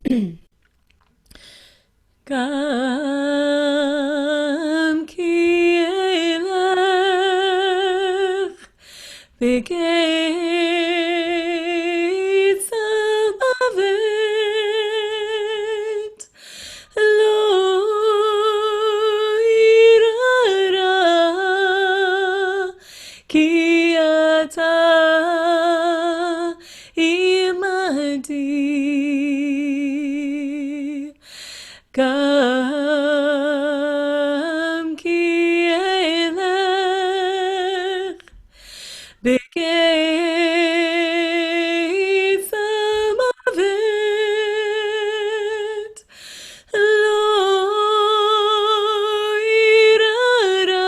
Gam ki Eilech b'gates ha'mavet lo yirara ki ata imadi. Gam ki Eilech b'gates ha'mavet lo yirara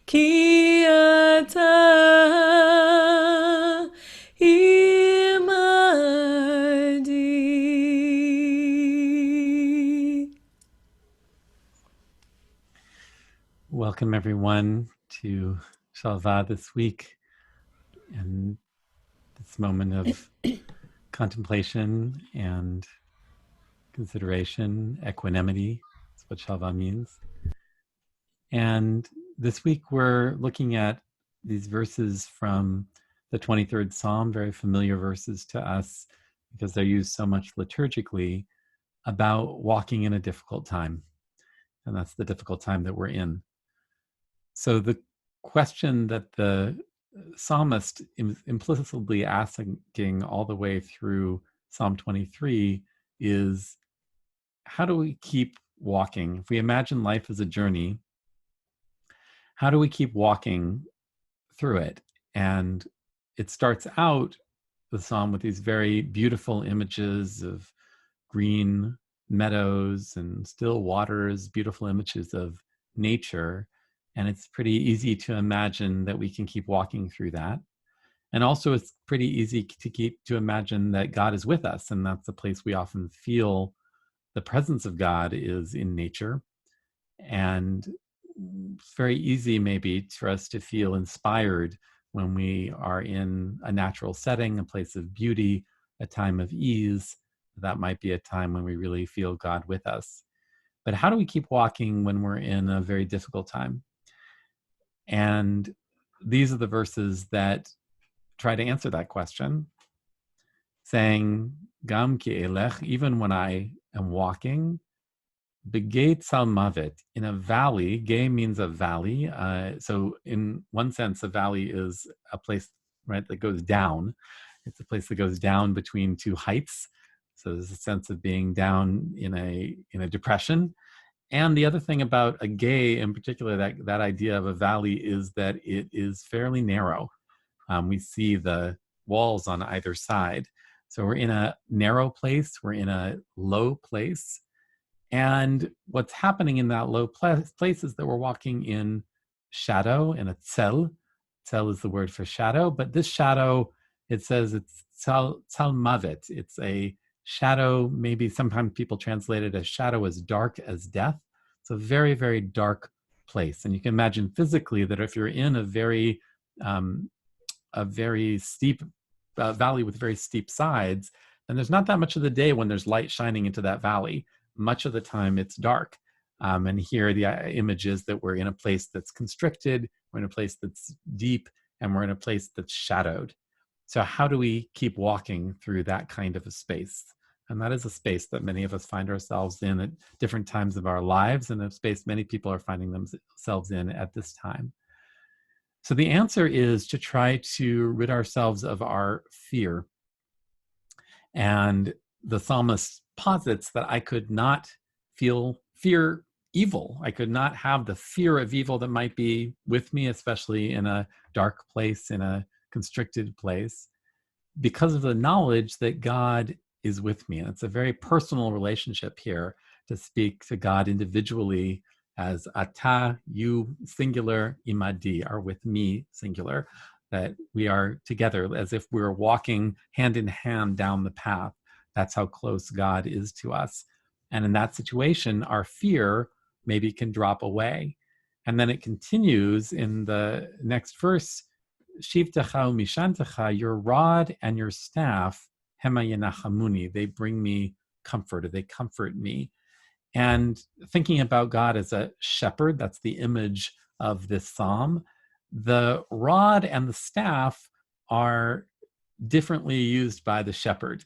ki ata imadi. Welcome everyone to Shalvah this week and this moment of contemplation and consideration, equanimity. That's what Shalvah means. And this week we're looking at these verses from the 23rd Psalm, very familiar verses to us because they're used so much liturgically, about walking in a difficult time. And that's the difficult time that we're in. So the question that the psalmist is implicitly asking all the way through Psalm 23 is, how do we keep walking? If we imagine life as a journey, how do we keep walking through it? And it starts out, the psalm, with these very beautiful images of green meadows and still waters, beautiful images of nature. And it's pretty easy to imagine that we can keep walking through that. And also it's pretty easy to imagine that God is with us. And that's the place we often feel the presence of God is in nature. And it's very easy maybe for us to feel inspired when we are in a natural setting, a place of beauty, a time of ease. That might be a time when we really feel God with us. But how do we keep walking when we're in a very difficult time? And these are the verses that try to answer that question, saying, Gam ki Eilech, even when I am walking, Begate Salmavet, in a valley. Gay means a valley. So in one sense, a valley is a place, right, that goes down. It's a place that goes down between two heights. So there's a sense of being down in a depression. And the other thing about a gay, in particular, that idea of a valley, is that it is fairly narrow. We see the walls on either side. So we're in a narrow place, we're in a low place. And what's happening in that low place is that we're walking in shadow, in a tzel. Tzel is the word for shadow, but this shadow, it says it's tzel mavet. It's a shadow, maybe sometimes people translate it as shadow as dark as death. It's a very, very dark place. And you can imagine physically that if you're in a very steep valley with very steep sides, then there's not that much of the day when there's light shining into that valley. Much of the time it's dark. And here the image is that we're in a place that's constricted, we're in a place that's deep, and we're in a place that's shadowed. So how do we keep walking through that kind of a space? And that is a space that many of us find ourselves in at different times of our lives, and a space many people are finding themselves in at this time. So the answer is to try to rid ourselves of our fear. And the psalmist posits that I could not fear evil. I could not have the fear of evil that might be with me, especially in a dark place, in a constricted place, because of the knowledge that God is with me. And it's a very personal relationship here, to speak to God individually as ata, you, singular, imadi, are with me, singular, that we are together as if we're walking hand in hand down the path. That's how close God is to us. And in that situation, our fear maybe can drop away. And then it continues in the next verse, Shivtecha umishantecha, your rod and your staff Hema Yenachamuni, they bring me comfort, or they comfort me. And thinking about God as a shepherd, that's the image of this psalm. The rod and the staff are differently used by the shepherd,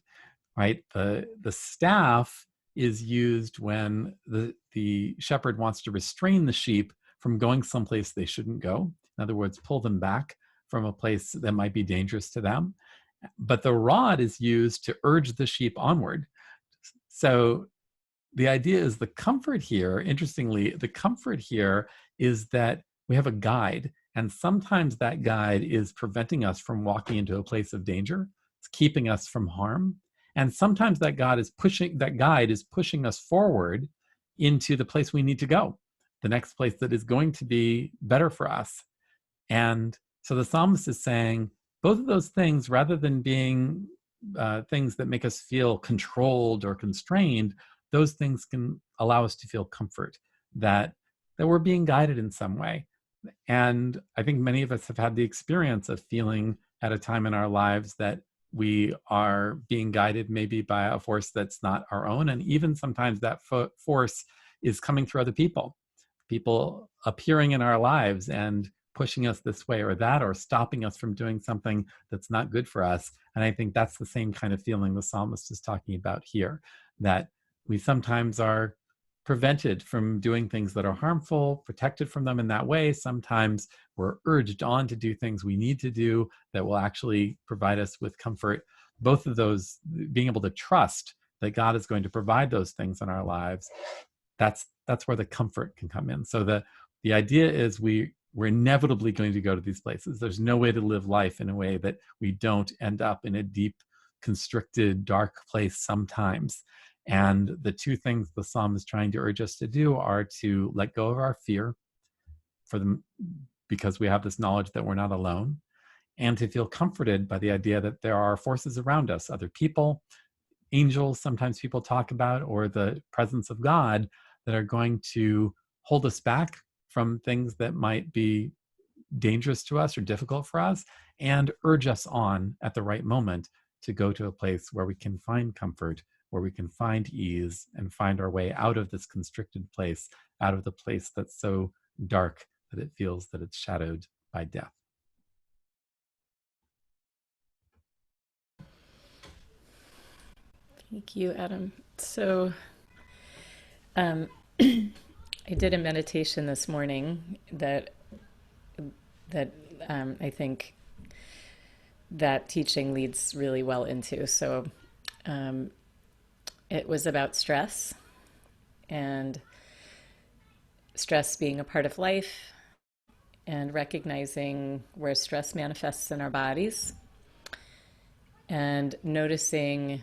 right? The staff is used when the shepherd wants to restrain the sheep from going someplace they shouldn't go. In other words, pull them back from a place that might be dangerous to them. But the rod is used to urge the sheep onward. So the idea is the comfort here, interestingly, the comfort here is that we have a guide. And sometimes that guide is preventing us from walking into a place of danger. It's keeping us from harm. And sometimes that guide is pushing us forward into the place we need to go, the next place that is going to be better for us. And so the psalmist is saying both of those things, rather than being things that make us feel controlled or constrained, those things can allow us to feel comfort that we're being guided in some way. And I think many of us have had the experience of feeling at a time in our lives that we are being guided maybe by a force that's not our own. And even sometimes that force is coming through other people appearing in our lives and pushing us this way or that, or stopping us from doing something that's not good for us. And I think that's the same kind of feeling the psalmist is talking about here, that we sometimes are prevented from doing things that are harmful, protected from them in that way. Sometimes we're urged on to do things we need to do that will actually provide us with comfort. Both of those, being able to trust that God is going to provide those things in our lives, that's where the comfort can come in. So the idea is we're inevitably going to go to these places. There's no way to live life in a way that we don't end up in a deep, constricted, dark place sometimes. And the two things the psalm is trying to urge us to do are to let go of our fear because we have this knowledge that we're not alone, and to feel comforted by the idea that there are forces around us, other people, angels, sometimes people talk about, or the presence of God, that are going to hold us back from things that might be dangerous to us or difficult for us, and urge us on at the right moment to go to a place where we can find comfort, where we can find ease and find our way out of this constricted place, out of the place that's so dark that it feels that it's shadowed by death. Thank you, Adam. So I did a meditation this morning that I think that teaching leads really well into. So it was about stress, and stress being a part of life, and recognizing where stress manifests in our bodies, and noticing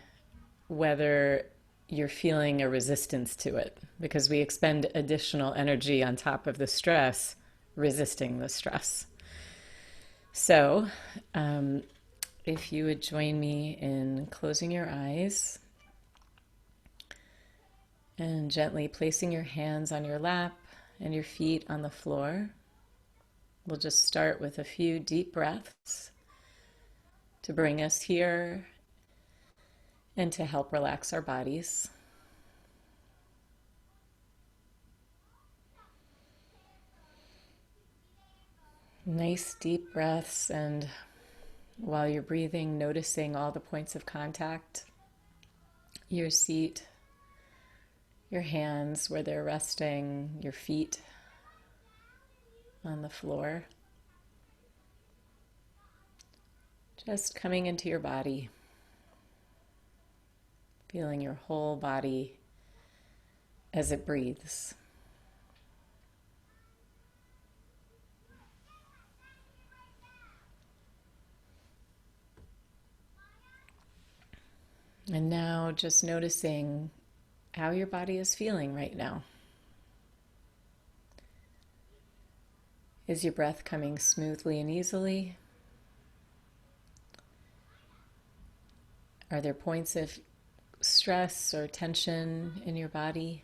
whether you're feeling a resistance to it, because we expend additional energy on top of the stress resisting the stress. So if you would join me in closing your eyes and gently placing your hands on your lap and your feet on the floor. We'll just start with a few deep breaths to bring us here and to help relax our bodies. Nice deep breaths, and while you're breathing, noticing all the points of contact, your seat, your hands where they're resting, your feet on the floor. Just coming into your body, feeling your whole body as it breathes. And now just noticing how your body is feeling right now. Is your breath coming smoothly and easily? Are there points of stress or tension in your body?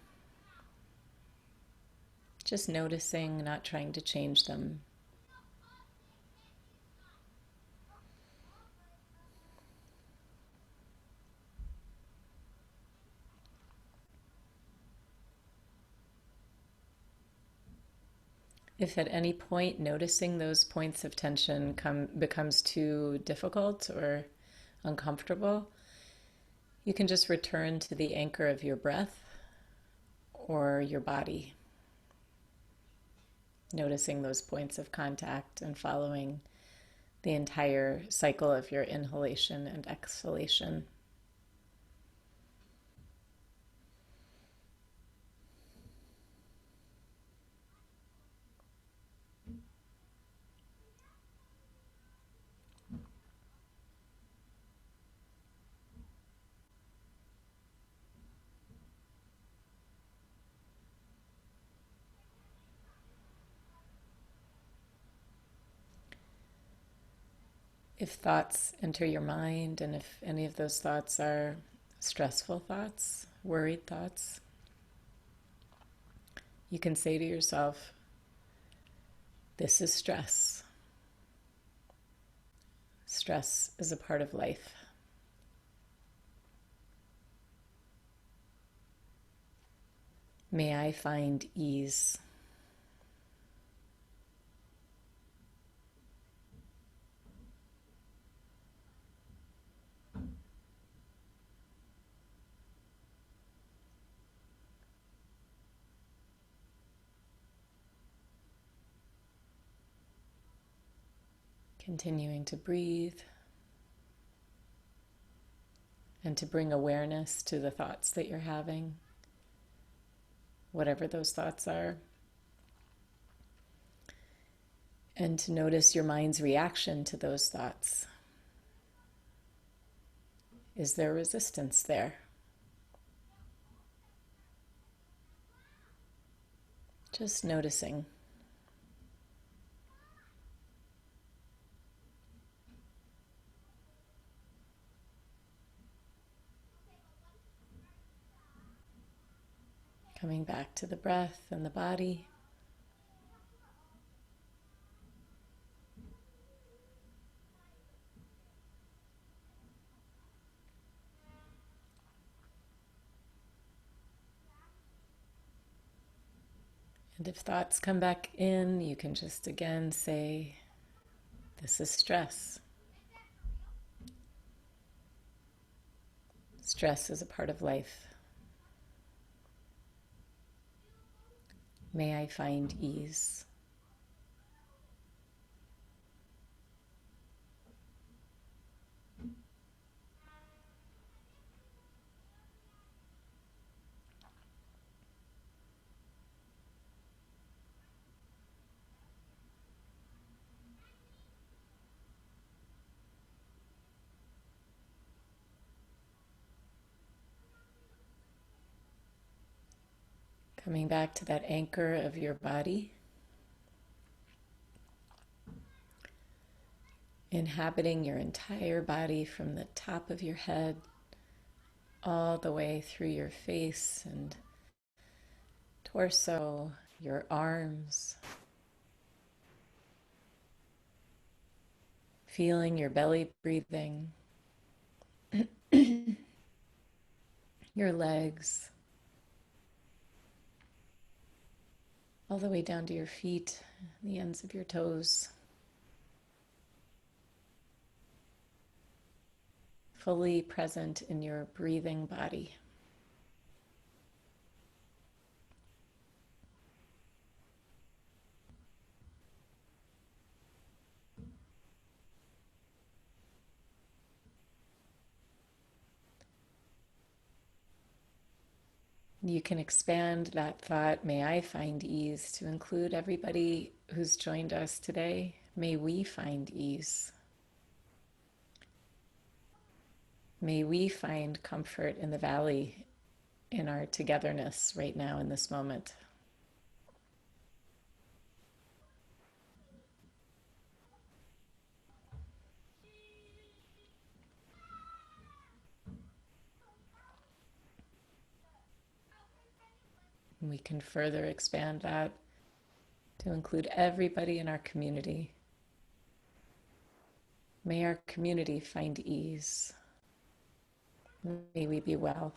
Just noticing, not trying to change them. If at any point noticing those points of tension becomes too difficult or uncomfortable, you can just return to the anchor of your breath or your body, noticing those points of contact and following the entire cycle of your inhalation and exhalation. If thoughts enter your mind, and if any of those thoughts are stressful thoughts, worried thoughts, you can say to yourself, this is stress. Stress is a part of life. May I find ease. Continuing to breathe and to bring awareness to the thoughts that you're having, whatever those thoughts are, and to notice your mind's reaction to those thoughts. Is there resistance there? Just noticing. Coming back to the breath and the body. And if thoughts come back in, you can just again say, this is stress. Stress is a part of life. May I find ease. Coming back to that anchor of your body, inhabiting your entire body from the top of your head all the way through your face and torso, your arms, feeling your belly breathing, your legs, all the way down to your feet, the ends of your toes. Fully present in your breathing body. You can expand that thought, may I find ease, to include everybody who's joined us today. May we find ease. May we find comfort in the valley, in our togetherness right now in this moment. And we can further expand that to include everybody in our community. May our community find ease. May we be well.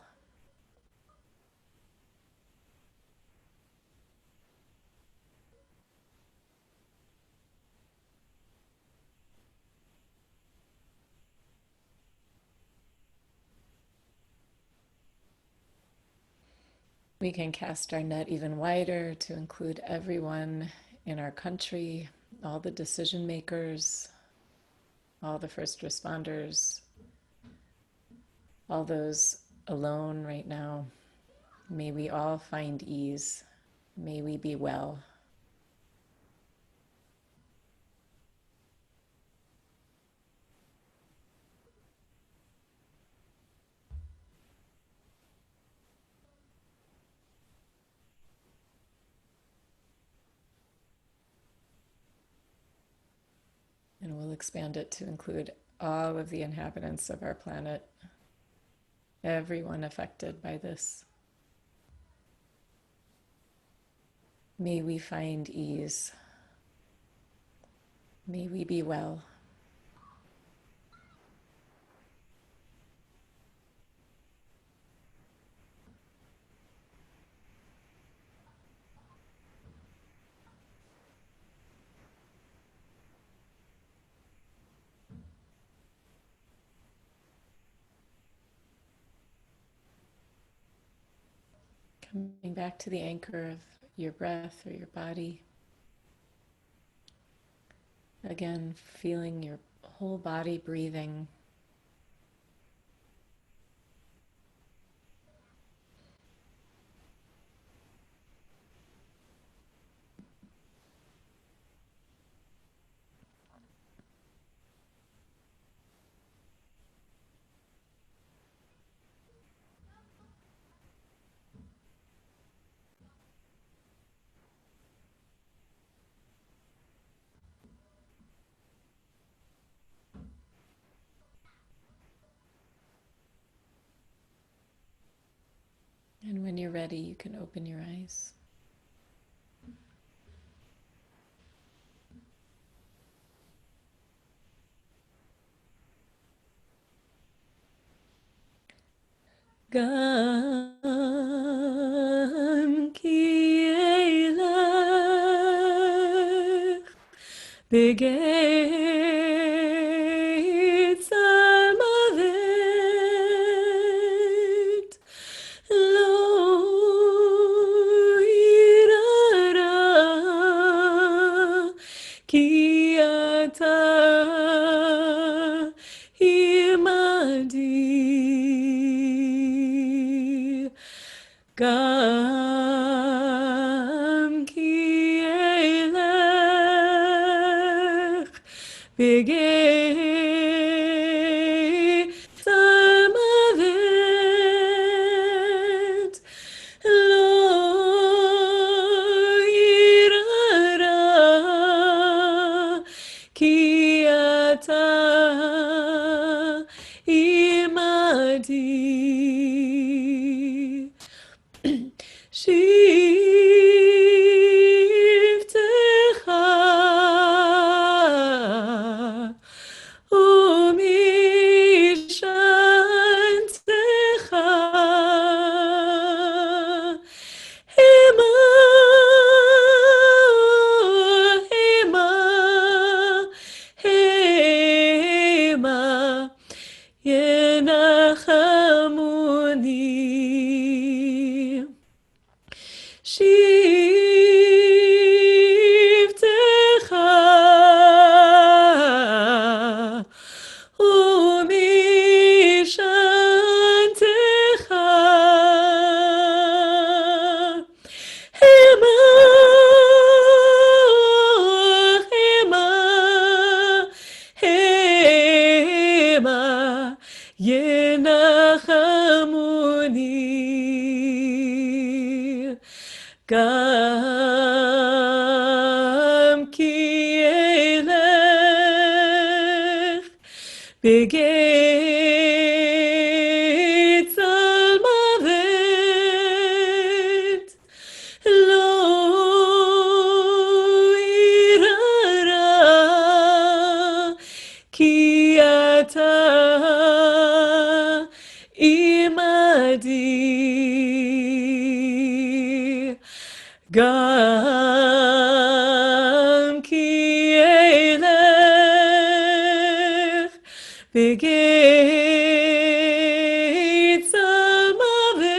We can cast our net even wider to include everyone in our country, all the decision makers, all the first responders, all those alone right now. May we all find ease. May we be well. And we'll expand it to include all of the inhabitants of our planet, everyone affected by this. May we find ease. May we be well. Coming back to the anchor of your breath or your body. Again, feeling your whole body breathing. And when you're ready, you can open your eyes. Gam ki Eilech begeit salmavet lo irara ki ata imadi Gam ki Eilech begeit salmavet lo irara ki ata imadi Shivtecha umishantecha Hema, Hema, Hema Yenachamuni Shivtecha umishantecha Hema, Hema, Hema Yenachamuni Gam ki Eilech begeit salmavet lo irara ki ata imadi Gam ki Eilech begeit salmavet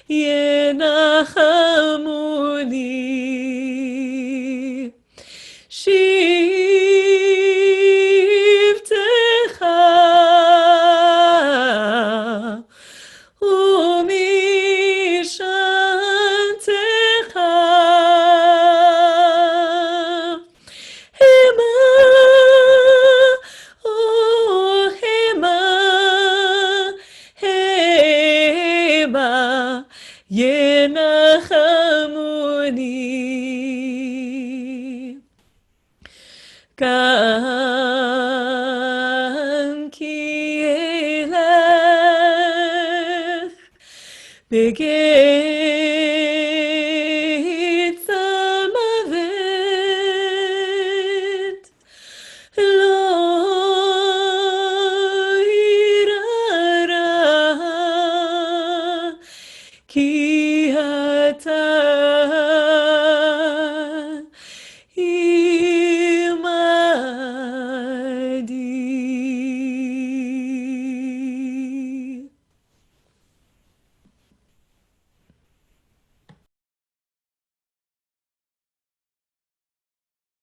ינחמוני. שבטך ומשענתך המה, או המה, המה, ינחמוני. כאן כי אלך בגיא צלמוות, לא ירא רע, כי אתה